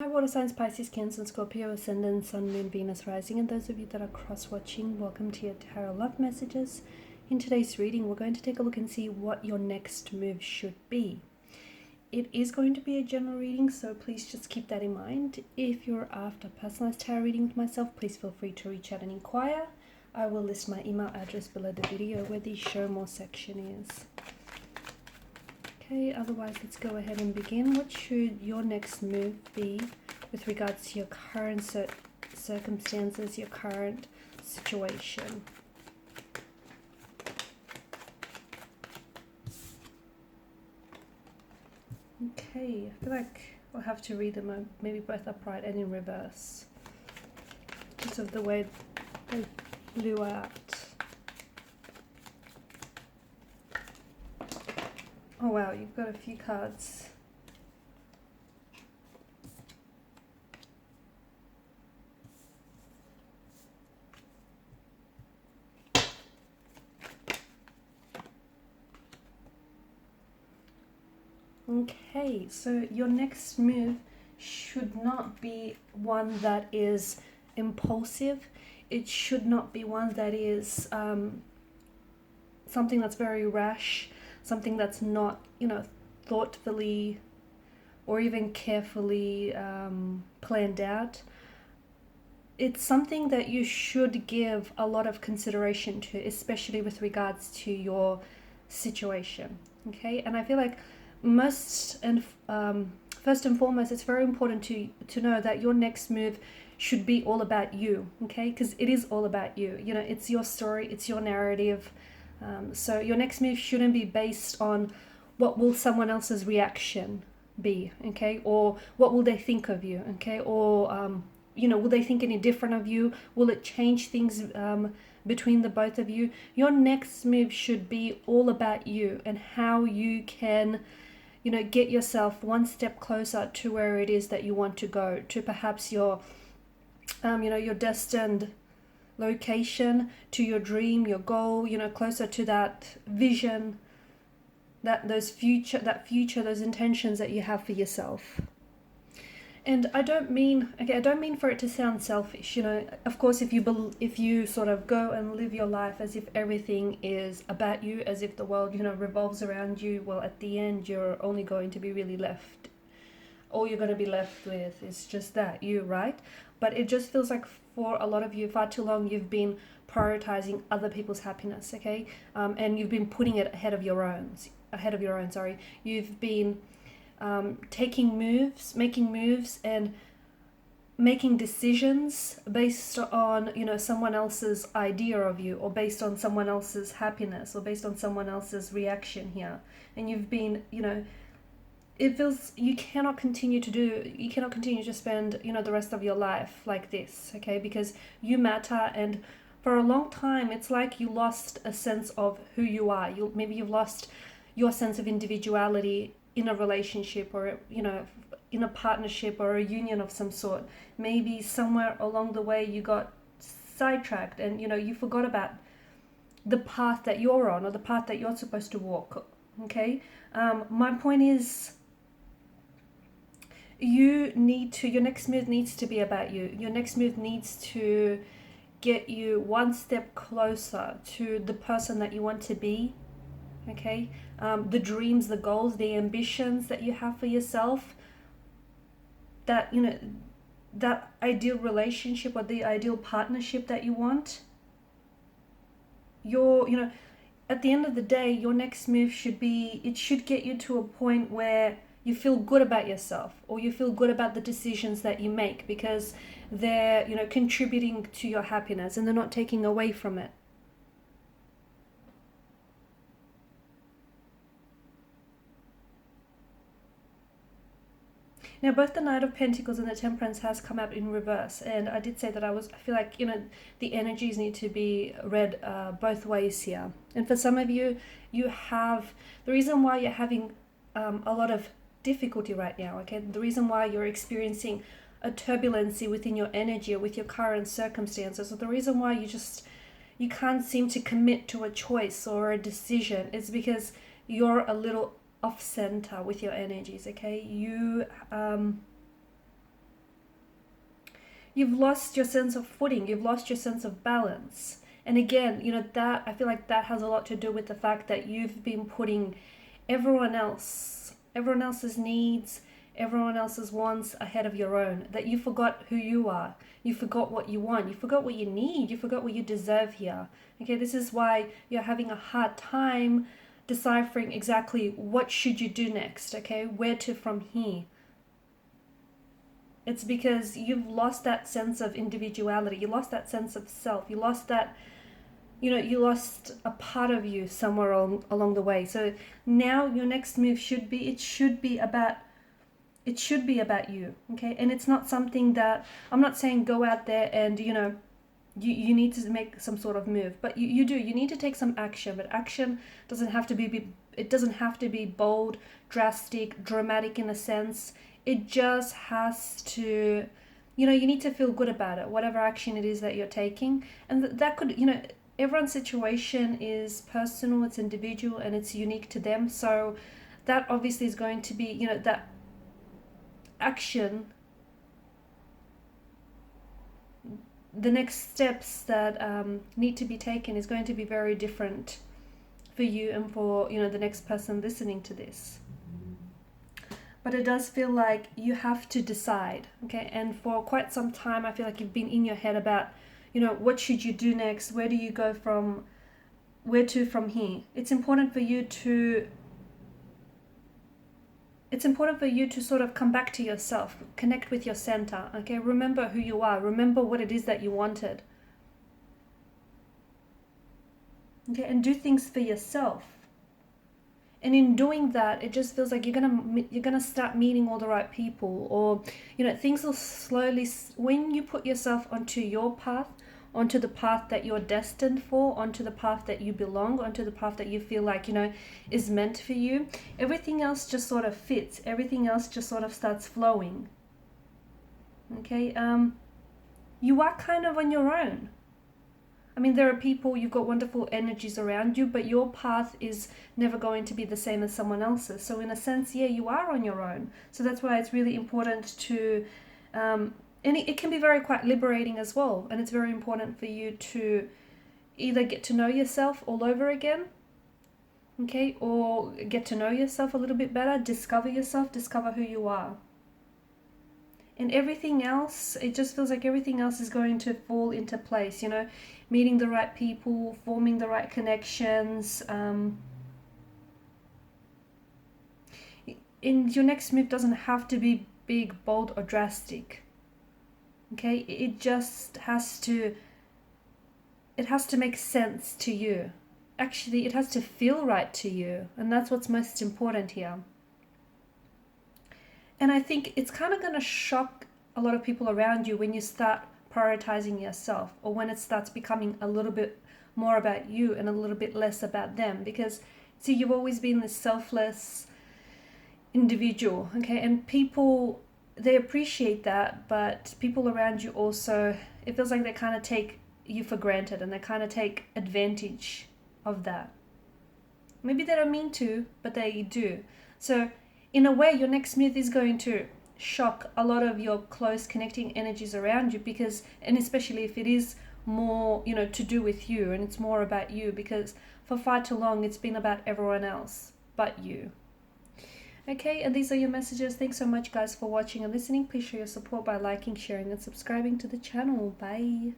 Hi water signs, Pisces, Cancer, and Scorpio, Ascendant, Sun, Moon, Venus, Rising, and those of you that are cross-watching, welcome to your Tarot Love Messages. In today's reading, we're going to take a look and see what your next move should be. It is going to be a general reading, so please just keep that in mind. If you're after personalized tarot reading with myself, please feel free to reach out and inquire. I will list my email address below the video where the show more section is. Okay, otherwise let's go ahead and begin. What should your next move be with regards to your current circumstances, your current situation? Okay, I feel like I'll have to read them maybe both upright and in reverse, because of the way they blew out. Oh wow, you've got a few cards. Okay, so your next move should not be one that is impulsive. It should not be one that is something that's very rash, something that's not, thoughtfully or even carefully planned out. It's something that you should give a lot of consideration to, especially with regards to your situation. Okay, and I feel like first and foremost, it's very important to know that your next move should be all about you. Okay, because it is all about you. It's your story, it's your narrative. So your next move shouldn't be based on what will someone else's reaction be, okay, or what will they think of you, okay, or will they think any different of you? Will it change things between the both of you? Your next move should be all about you and how you can, get yourself one step closer to where it is that you want to go, to perhaps your destined location, to your dream, your goal, closer to that vision, those future, those intentions that you have for yourself. And I don't mean for it to sound selfish. Of course, if you sort of go and live your life as if everything is about you, as if the world, revolves around you, well, at the end, you're only going to be really left. All you're going to be left with is just that, you, right? But it just feels like for a lot of you, far too long, you've been prioritizing other people's happiness, okay? And you've been putting it ahead of your own. You've been making moves and making decisions based on, someone else's idea of you, or based on someone else's happiness, or based on someone else's reaction here. And you've been, it feels you cannot continue to spend, the rest of your life like this, okay? Because you matter, and for a long time, it's like you lost a sense of who you are. Maybe you've lost your sense of individuality in a relationship, or, in a partnership or a union of some sort. Maybe somewhere along the way you got sidetracked and, you forgot about the path that you're on, or the path that you're supposed to walk, okay? My point is, your next move needs to be about you. Your next move needs to get you one step closer to the person that you want to be, okay? The dreams, the goals, the ambitions that you have for yourself, that, that ideal relationship or the ideal partnership that you want. At the end of the day, your next move should get you to a point where you feel good about yourself, or you feel good about the decisions that you make, because they're, contributing to your happiness and they're not taking away from it. Now, both the Knight of Pentacles and the Temperance has come up in reverse, and I did say that I feel like, the energies need to be read both ways here. And for some of you, the reason why you're having a lot of difficulty right now, okay? The reason why you're experiencing a turbulency within your energy or with your current circumstances, or the reason why you can't seem to commit to a choice or a decision, is because you're a little off center with your energies, okay? you've lost your sense of footing, you've lost your sense of balance. And again, you know, that I feel like that has a lot to do with the fact that you've been putting everyone else's needs, everyone else's wants ahead of your own, that you forgot who you are, you forgot what you want, you forgot what you need, you forgot what you deserve here. Okay, this is why you're having a hard time deciphering exactly what should you do next, okay, where to from here. It's because you've lost that sense of individuality, you lost that sense of self, you lost that, you know, you lost a part of you somewhere along the way. So now your next move should be, it should be about you, okay? And it's not something that, I'm not saying go out there and, you know, you need to make some sort of move, but you need to take some action. But action doesn't have to be, it doesn't have to be bold, drastic, dramatic in a sense. It just has to, you know, you need to feel good about it, whatever action it is that you're taking. And that could, you know, everyone's situation is personal, it's individual, and it's unique to them. So that obviously is going to be, you know, that action, the next steps that need to be taken is going to be very different for you and for, you know, the next person listening to this. But it does feel like you have to decide, okay? And for quite some time, I feel like you've been in your head about, you know, what should you do next? Where do you go from, where to from here? It's important for you to sort of come back to yourself, connect with your center, okay? Remember who you are, remember what it is that you wanted. Okay, and do things for yourself. And in doing that, it just feels like you're gonna start meeting all the right people, or, you know, things will slowly, when you put yourself onto your path, onto the path that you're destined for, onto the path that you belong, onto the path that you feel like, you know, is meant for you, everything else just sort of fits, everything else just sort of starts flowing. Okay, you are kind of on your own. I mean, there are people, you've got wonderful energies around you, but your path is never going to be the same as someone else's. So in a sense, yeah, you are on your own. So that's why it's really important to, and it can be very quite liberating as well. And it's very important for you to either get to know yourself all over again, okay, or get to know yourself a little bit better, discover yourself, discover who you are. And everything else, it just feels like everything else is going to fall into place, you know, meeting the right people, forming the right connections. And your next move doesn't have to be big, bold, or drastic. Okay, it just has to, it has to make sense to you. Actually, it has to feel right to you. And that's what's most important here. And I think it's kind of going to shock a lot of people around you when you start prioritizing yourself, or when it starts becoming a little bit more about you and a little bit less about them. Because, see, you've always been this selfless individual, okay? And people, they appreciate that, but people around you also, it feels like they kind of take you for granted, and they kind of take advantage of that. Maybe they don't mean to, but they do. So in a way, your next move is going to shock a lot of your close connecting energies around you, because, and especially if it is more, you know, to do with you, and it's more about you, because for far too long it's been about everyone else but you. Okay, and these are your messages. Thanks so much, guys, for watching and listening. Please show your support by liking, sharing, and subscribing to the channel. Bye.